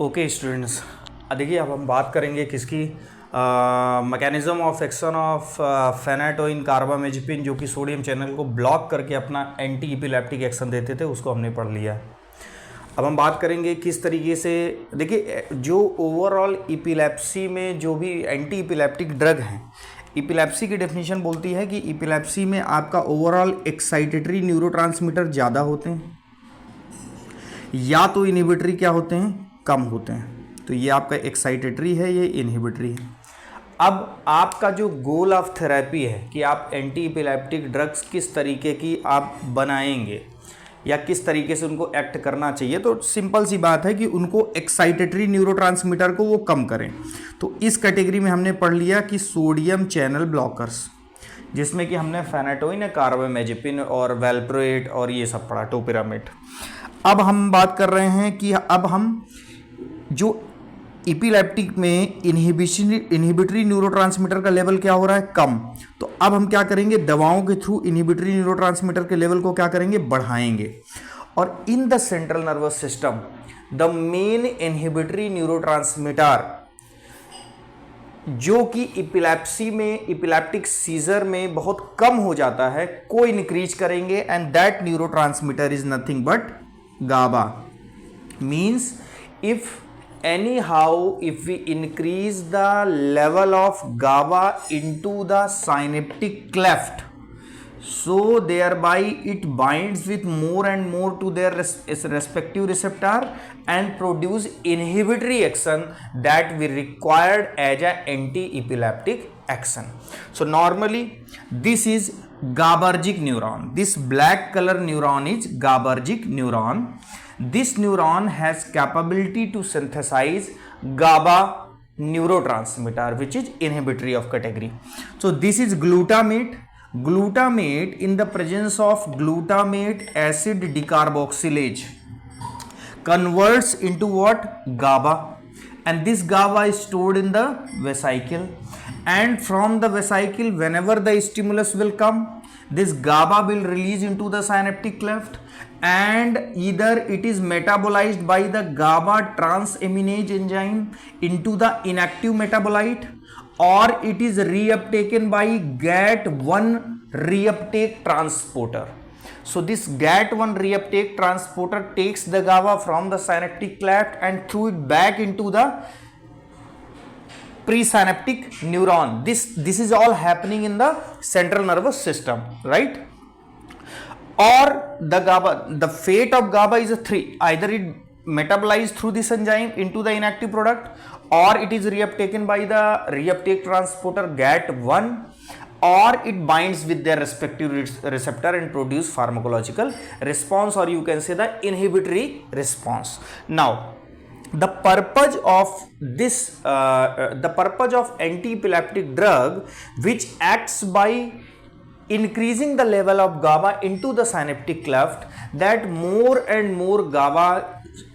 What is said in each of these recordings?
Okay students, देखिए अब हम बात करेंगे किसकी मैकेनिज्म ऑफ एक्शन ऑफ फेनाटोइन कार्बामेजेपिन, जो कि सोडियम चैनल को ब्लॉक करके अपना एंटी इपिलेप्टिक एक्शन देते थे, उसको हमने पढ़ लिया। अब हम बात करेंगे किस तरीके से। देखिए जो ओवरऑल इपिलेप्सी में जो भी एंटी इपिलेप्टिक ड्रग हैं, इपिलेप्सी की डेफिनेशन बोलती है कि इपिलेप्सी में आपका ओवरऑल एक्साइटेटरी न्यूरोट्रांसमीटर ज़्यादा होते हैं या तो इनहिबिटरी क्या होते हैं, कम होते हैं। तो ये आपका एक्साइटेटरी है, ये इनहिबिटरी है। अब आपका जो गोल ऑफ थेरेपी है कि आप एंटी इपिलेप्टिक ड्रग्स किस तरीके की आप बनाएंगे या किस तरीके से उनको एक्ट करना चाहिए, तो सिंपल सी बात है कि उनको एक्साइटेटरी न्यूरोट्रांसमीटर को वो कम करें। तो इस कैटेगरी में हमने पढ़ लिया कि सोडियम चैनल ब्लॉकर्स, जिसमें कि हमने फेनाटोइन, कार्बामेजेपिन और वैल्प्रोएट और ये सब पढ़ा, टोपिरामेट। अब हम बात कर रहे हैं कि अब हम जो इपिलेप्टिक में इनहिबिटरी न्यूरोट्रांसमीटर का लेवल क्या हो रहा है, कम। तो अब हम क्या करेंगे, दवाओं के थ्रू इनहिबिटरी न्यूरोट्रांसमीटर के लेवल को क्या करेंगे, बढ़ाएंगे। और in the central nervous system the main inhibitory neurotransmitter जो कि इपिलेप्सी में, इपिलेप्टिक सीजर में बहुत कम हो जाता है, को इंक्रीज करेंगे। And that neurotransmitter is nothing but GABA. Means if we increase the level of GABA into the synaptic cleft, so thereby it binds with more and more to their respective receptor and produce inhibitory action that we required as a anti-epileptic action. So normally this is GABAergic neuron. This black color neuron is GABAergic neuron. This neuron has capability to synthesize GABA neurotransmitter, which is inhibitory of category. So this is glutamate. Glutamate, in the presence of glutamate acid decarboxylase, converts into what? GABA. And this GABA is stored in the vesicle. And from the vesicle, whenever the stimulus will come, this GABA will release into the synaptic cleft, and either it is metabolized by the GABA transaminase enzyme into the inactive metabolite, or it is reuptaken by GAT1 reuptake transporter. So this GAT1 reuptake transporter takes the GABA from the synaptic cleft and throw it back into the presynaptic neuron. This is all happening in the central nervous system, right? Or the GABA, the fate of GABA is a three: either it metabolized through this enzyme into the inactive product, or it is reuptaken by the reuptake transporter GAT1, or it binds with their respective receptor and produce pharmacological response, or you can say the inhibitory response. Now the purpose of this the purpose of anti-epileptic drug, which acts by increasing the level of GABA into the synaptic cleft, that more and more GABA,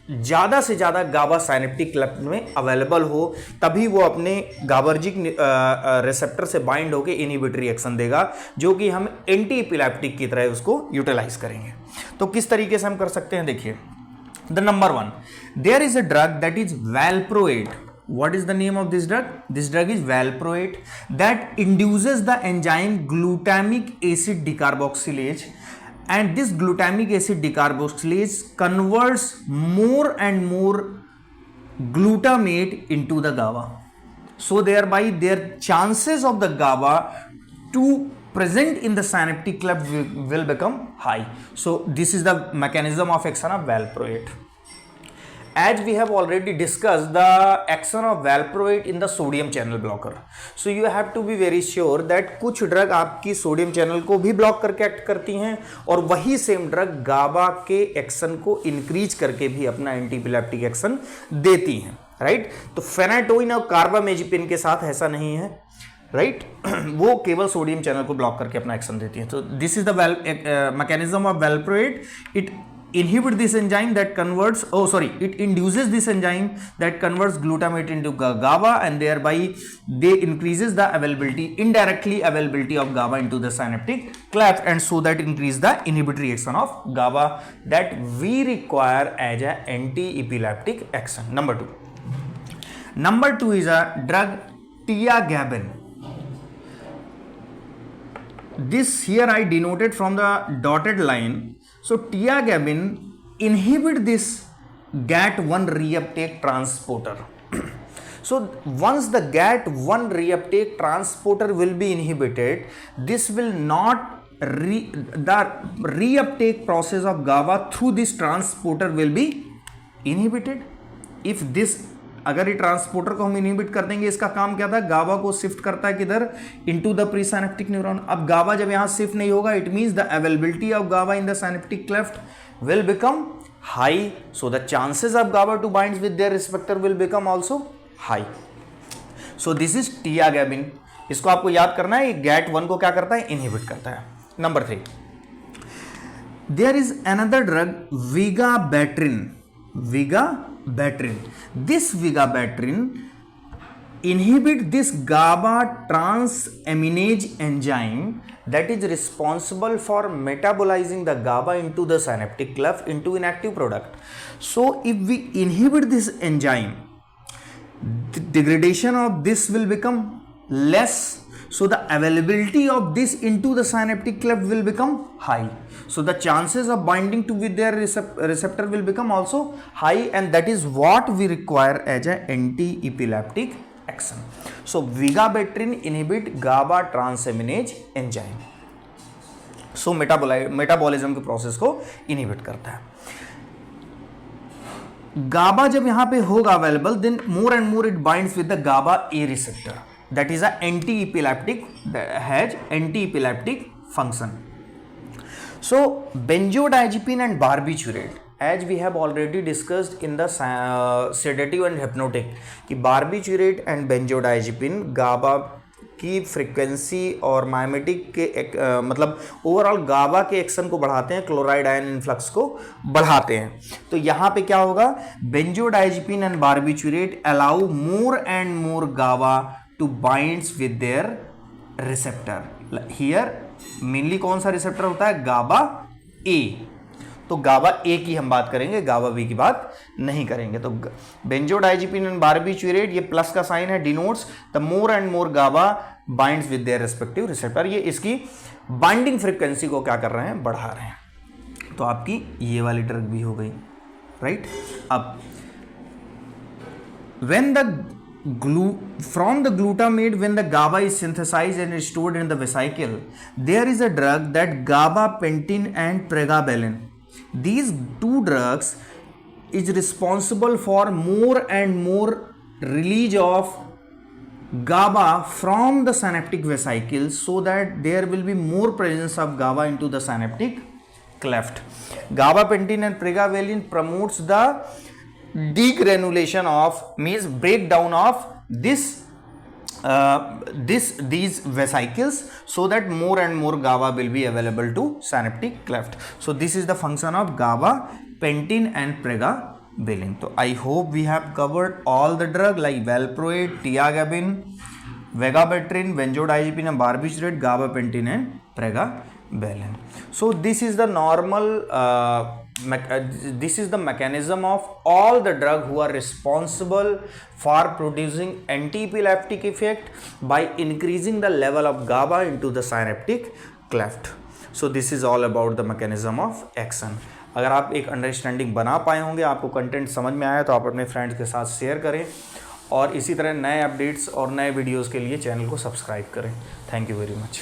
ज़्यादा से ज़्यादा GABA synaptic cleft में available हो, तभी वो अपने GABAergic receptor से bind होकर इनहिबिटरी एक्शन देगा, जो कि हम एंटी इपिलेप्टिक की तरह उसको यूटिलाइज करेंगे। तो किस तरीके से हम कर सकते हैं, देखिए। The number one, there is a drug that is valproate. What is the name of this drug? This drug is valproate, that induces the enzyme glutamic acid decarboxylase, and this glutamic acid decarboxylase converts more and more glutamate into the GABA. So thereby their chances of the GABA to present in the synaptic cleft will become high. So this is the mechanism of action of valproate. As we have already discussed the action of valproate in the sodium channel blocker, so you have to be very sure that कुछ drug आपकी sodium channel को भी block करके act करती हैं, और वही same drug गाबा के एक्शन को इंक्रीज करके भी अपना एंटी इपिलेप्टिक एक्शन देती हैं, राइट? तो फेनाटोइन और कार्बामेजेपिन के साथ ऐसा नहीं है, राइट? वो केवल सोडियम चैनल को ब्लॉक करके अपना एक्शन देती है। तो this is the mechanism of valproate. It inhibit this enzyme that converts, it induces this enzyme that converts glutamate into GABA, and thereby they increases the indirectly availability of GABA into the synaptic cleft, and so that increase the inhibitory action of GABA that we require as a anti-epileptic action. Number two is a drug tiagabin. This here I denoted from the dotted line. So tiagabin inhibit this GAT1 reuptake transporter. So once the GAT1 reuptake transporter will be inhibited, this will not the reuptake process of GABA through this transporter will be inhibited. If this, अगर ये transporter को हम inhibit कर देंगे, इसका काम क्या था, गाबा को शिफ्ट करता है किधर, into the pre synaptic neuron. अब गाबा जब यहां शिफ्ट नहीं होगा, it means the availability of Gauba in the synaptic cleft will become high, so the chances of Gauba to bind with their रिस्पेक्टर will become also high. So this is टियागैबिन. इसको आपको याद करना है, GAT1 को क्या करता है, इनहिबिट करता है. Number 3, there is another drug vigabatrin. This vigabatrin inhibit this GABA transaminase enzyme that is responsible for metabolizing the GABA into the synaptic cleft into inactive product. So if we inhibit this enzyme, the degradation of this will become less, so the availability of this into the synaptic cleft will become high. So the chances of binding to with their receptor will become also high, and that is what we require as an anti-epileptic action. So vigabatrin inhibit GABA transaminase enzyme. So metabolism के process को inhibit करता है. GABA जब यहाँ पे होगा available, then more and more it binds with the GABA A receptor. That is a anti-epileptic, has anti-epileptic function. So benzodiazepine and barbiturate, as we have already discussed in the sedative and hypnotic, कि barbiturate and benzodiazepine GABA की frequency और माइमेटिक के मतलब overall GABA के action को बढ़ाते हैं, chloride ion influx को बढ़ाते हैं. तो यहाँ पे क्या होगा, benzodiazepine and barbiturate allow more and more GABA to binds with their receptor. Here mainly कौन सा रिसेप्टर होता है, GABA A. तो GABA A की हम बात करेंगे, GABA B की बात नहीं करेंगे. तो बेंजोडाइजेपिन एंड बारबिट्यूरेट, ये प्लस का साइन है, denotes the more and more GABA binds with their respective receptor. ये इसकी बाइंडिंग फ्रीक्वेंसी को क्या कर रहे हैं, बढ़ा रहे हैं. तो आपकी ये वाली ड्रग भी हो गई, राइट. अब when the from the glutamate, when the GABA is synthesized and is stored in the vesicle, there is a drug that gabapentin and pregabalin. These two drugs is responsible for more and more release of GABA from the synaptic vesicles, so that there will be more presence of GABA into the synaptic cleft. Gabapentin and pregabalin promotes the degranulation of, means breakdown of these vesicles, so that more and more GABA will be available to synaptic cleft. So this is the function of gabapentin and pregabalin. So I hope we have covered all the drug like valproate, tiagabin, vigabatrin, benzodiazepine and barbiturate, gabapentin and pregabalin. So this is the normal this is the mechanism of all the drug who are responsible for producing anti-epileptic effect by increasing the level of GABA into the synaptic cleft. So this is all about the mechanism of action. अगर आप एक understanding बना पाए होंगे, आपको content समझ में आया, तो आप अपने फ्रेंड्स के साथ शेयर करें, और इसी तरह नए अपडेट्स और नए वीडियोस के लिए चैनल को सब्सक्राइब करें. Thank you very much.